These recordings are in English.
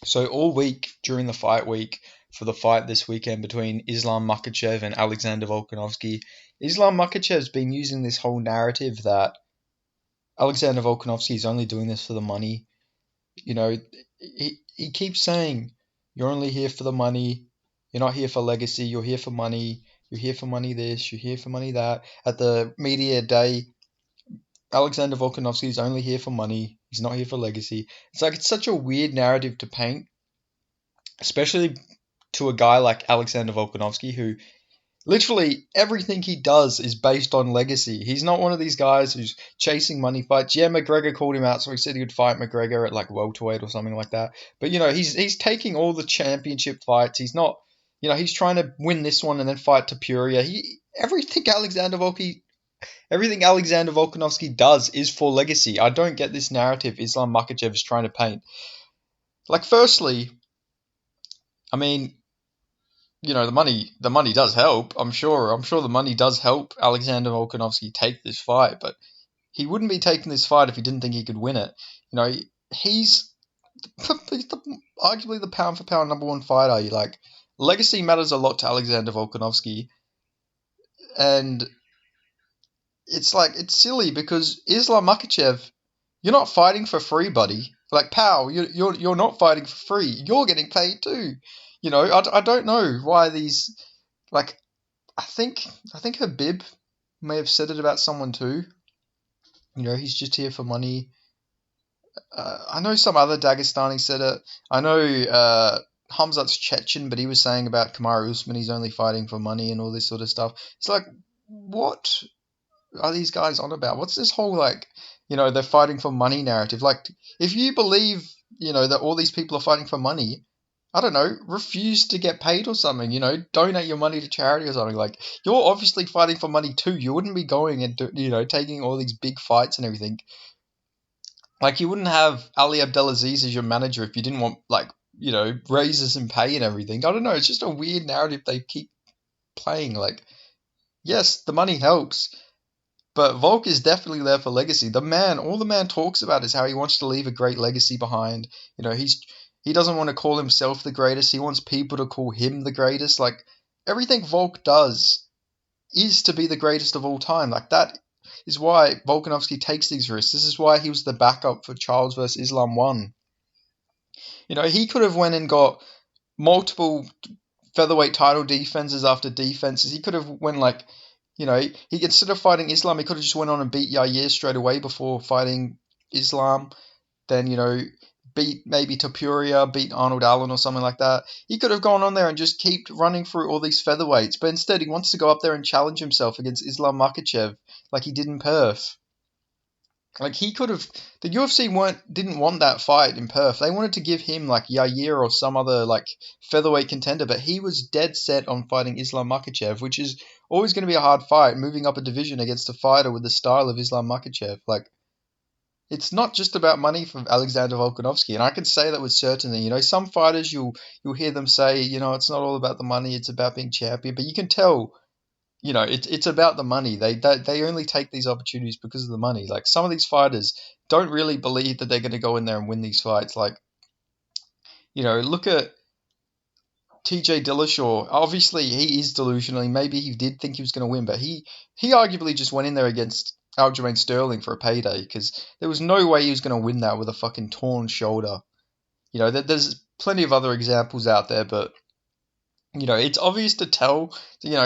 So all week during the fight week for the fight this weekend between Islam Makhachev and Alexander Volkanovski, Islam Makhachev's been using this whole narrative that Alexander Volkanovski is only doing this for the money. You know, he keeps saying, "You're only here for the money. You're not here for legacy. You're here for money. You're here for money this. You're here for money that." At the media day, Alexander Volkanovski is only here for money. He's not here for legacy. It's like it's such a weird narrative to paint, especially to a guy like Alexander Volkanovski, who literally everything he does is based on legacy. He's not one of these guys who's chasing money fights. Yeah, McGregor called him out, so he said he would fight McGregor at like welterweight or something like that. But he's taking all the championship fights. He's not, he's trying to win this one and then fight Topuria. Everything Alexander Volkanovski does is for legacy. I don't get this narrative Islam Makhachev is trying to paint. Like, firstly, I mean, the money does help. I'm sure the money does help Alexander Volkanovski take this fight, but he wouldn't be taking this fight if he didn't think he could win it. He's arguably the pound for pound number one fighter. Legacy matters a lot to Alexander Volkanovski, and it's silly because Islam Makhachev, you're not fighting for free, buddy. Like, pal, you're not fighting for free. You're getting paid too. I don't know why these, I think Habib may have said it about someone too. He's just here for money. I know some other Dagestani said it. I know Hamzat's Chechen, but he was saying about Kamaru Usman, he's only fighting for money and all this sort of stuff. It's like, what are these guys on about? What's this whole, they're fighting for money narrative? Like, if you believe, that all these people are fighting for money, I don't know, refuse to get paid or something, donate your money to charity or something. Like, you're obviously fighting for money too. You wouldn't be going and, taking all these big fights and everything. Like, you wouldn't have Ali Abdelaziz as your manager if you didn't want, raises in pay and everything. I don't know, it's just a weird narrative they keep playing. Like, yes, the money helps, but Volk is definitely there for legacy. All the man talks about is how he wants to leave a great legacy behind. He doesn't want to call himself the greatest. He wants people to call him the greatest. Like, everything Volk does is to be the greatest of all time. Like, that is why Volkanovski takes these risks. This is why he was the backup for Charles versus Islam 1. He could have went and got multiple featherweight title defenses after defenses. He could have went he instead of fighting Islam, he could have just went on and beat Yair straight away before fighting Islam. Then, beat maybe Topuria, beat Arnold Allen or something like that. He could have gone on there and just keep running through all these featherweights, but instead he wants to go up there and challenge himself against Islam Makhachev like he did in Perth. Like, he could have... The UFC didn't want that fight in Perth. They wanted to give him, Yair or some other, featherweight contender, but he was dead set on fighting Islam Makhachev, which is always going to be a hard fight, moving up a division against a fighter with the style of Islam Makhachev. It's not just about money for Alexander Volkanovski, and I can say that with certainty. Some fighters, you'll hear them say, it's not all about the money, it's about being champion, but you can tell... it's about the money. They only take these opportunities because of the money. Like, some of these fighters don't really believe that they're going to go in there and win these fights. Look at TJ Dillashaw. Obviously, he is delusional. Maybe he did think he was going to win, but he arguably just went in there against Aljamain Sterling for a payday because there was no way he was going to win that with a fucking torn shoulder. There's plenty of other examples out there, but it's obvious to tell,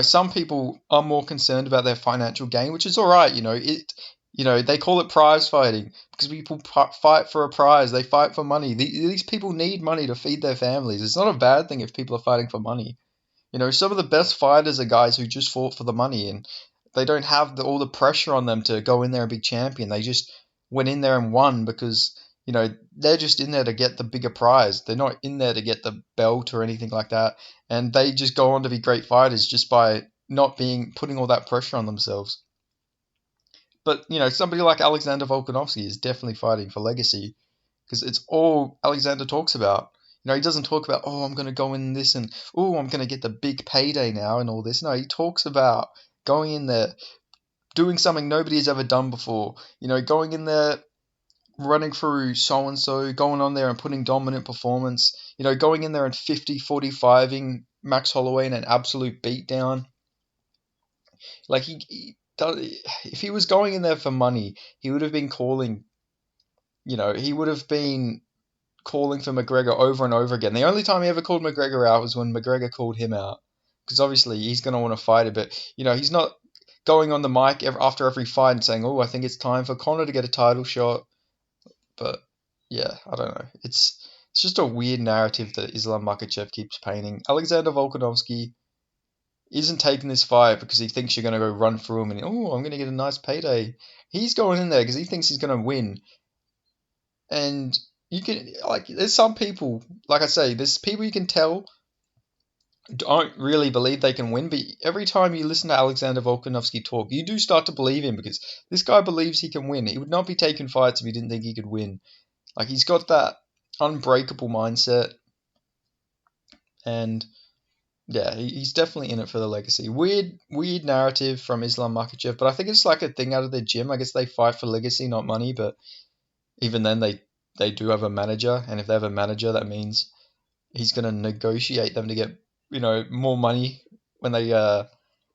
some people are more concerned about their financial gain, which is all right. They call it prize fighting because people fight for a prize. They fight for money. These people need money to feed their families. It's not a bad thing if people are fighting for money. Some of the best fighters are guys who just fought for the money and they don't have all the pressure on them to go in there and be champion. They just went in there and won because they're just in there to get the bigger prize. They're not in there to get the belt or anything like that. And they just go on to be great fighters just by not putting all that pressure on themselves. But, somebody like Alexander Volkanovski is definitely fighting for legacy because it's all Alexander talks about. He doesn't talk about, I'm going to go in this and, I'm going to get the big payday now and all this. No, he talks about going in there, doing something nobody has ever done before. Going in there, running through so and so, going on there and putting dominant performance. Going in there and 50-45ing Max Holloway in an absolute beatdown. Like if he was going in there for money, he would have been calling. He would have been calling for McGregor over and over again. The only time he ever called McGregor out was when McGregor called him out, because obviously he's going to want to fight it. But he's not going on the mic after every fight and saying, "Oh, I think it's time for Conor to get a title shot." But yeah, I don't know. It's just a weird narrative that Islam Makhachev keeps painting. Alexander Volkanovski isn't taking this fight because he thinks you're going to go run through him and I'm going to get a nice payday. He's going in there because he thinks he's going to win. And you can there's some people, like I say, there's people you can tell don't really believe they can win, but every time you listen to Alexander Volkanovski talk, you do start to believe him because this guy believes he can win. He would not be taking fights if he didn't think he could win. Like, he's got that unbreakable mindset, and yeah, he's definitely in it for the legacy. Weird narrative from Islam Makhachev, but I think it's like a thing out of their gym. I guess they fight for legacy, not money, but even then they do have a manager, and if they have a manager, that means he's going to negotiate them to get more money when they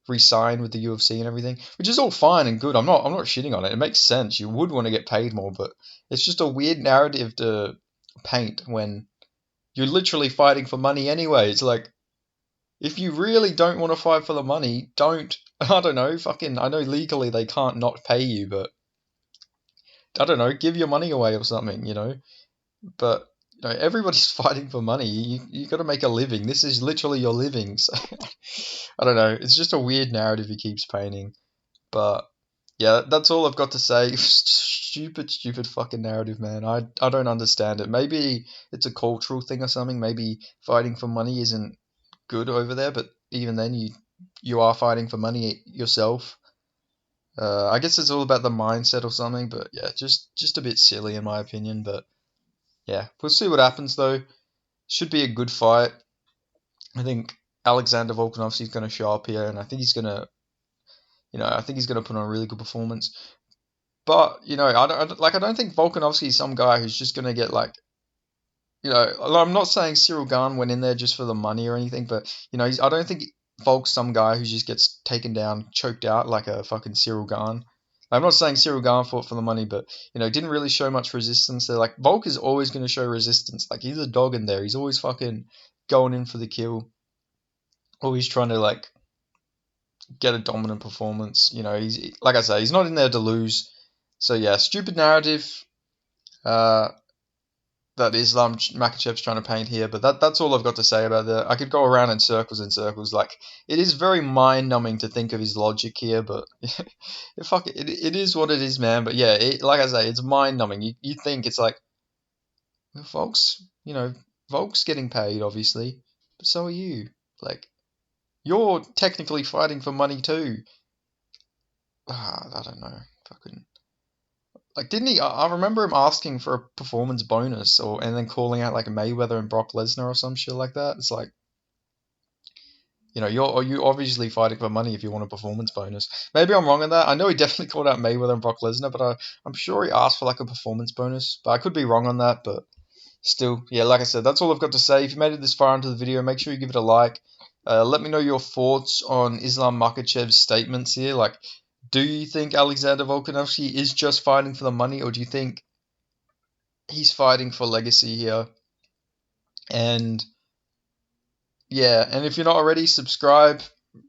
re-sign with the UFC and everything, which is all fine and good. I'm not shitting on it. It makes sense. You would want to get paid more, but it's just a weird narrative to paint when you're literally fighting for money anyway. It's like, if you really don't want to fight for the money, don't. I don't know. Fucking, I know legally they can't not pay you, but I don't know. Give your money away or something. But everybody's fighting for money. You got to make a living. This is literally your living. So I don't know. It's just a weird narrative he keeps painting. But yeah, that's all I've got to say. Stupid fucking narrative, man. I don't understand it. Maybe it's a cultural thing or something. Maybe fighting for money isn't good over there. But even then, you are fighting for money yourself. I guess it's all about the mindset or something. But yeah, just a bit silly in my opinion. But yeah, we'll see what happens though. Should be a good fight. I think Alexander Volkanovski is going to show up here, and I think he's going to, put on a really good performance. But I don't think Volkanovski is some guy who's just going to get I'm not saying Cyril Gane went in there just for the money or anything, but I don't think Volk's some guy who just gets taken down, choked out like a fucking Cyril Gane. I'm not saying Cyril Gane fought for the money, but didn't really show much resistance. So like, Volk is always going to show resistance. Like, he's a dog in there. He's always fucking going in for the kill. Always trying to get a dominant performance. He's, like I say, he's not in there to lose. So yeah, stupid narrative that Islam Makhachev's trying to paint here. But that's all I've got to say about that. I could go around in circles and circles. Like, it is very mind numbing to think of his logic here, but it is what it is, man. But yeah, like I say, it's mind numbing. You think it's like, well, Volk's getting paid, obviously, but so are you. Like, you're technically fighting for money too. I don't know. Fucking, like, didn't he? I remember him asking for a performance bonus, and then calling out like Mayweather and Brock Lesnar or some shit like that. It's like, you obviously fighting for money if you want a performance bonus. Maybe I'm wrong on that. I know he definitely called out Mayweather and Brock Lesnar, but I'm sure he asked for like a performance bonus. But I could be wrong on that. But still, yeah, like I said, that's all I've got to say. If you made it this far into the video, make sure you give it a like. Let me know your thoughts on Islam Makhachev's statements here. Like, do you think Alexander Volkanovski is just fighting for the money, or do you think he's fighting for legacy here? And yeah, and if you're not already, subscribe,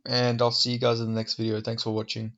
and I'll see you guys in the next video. Thanks for watching.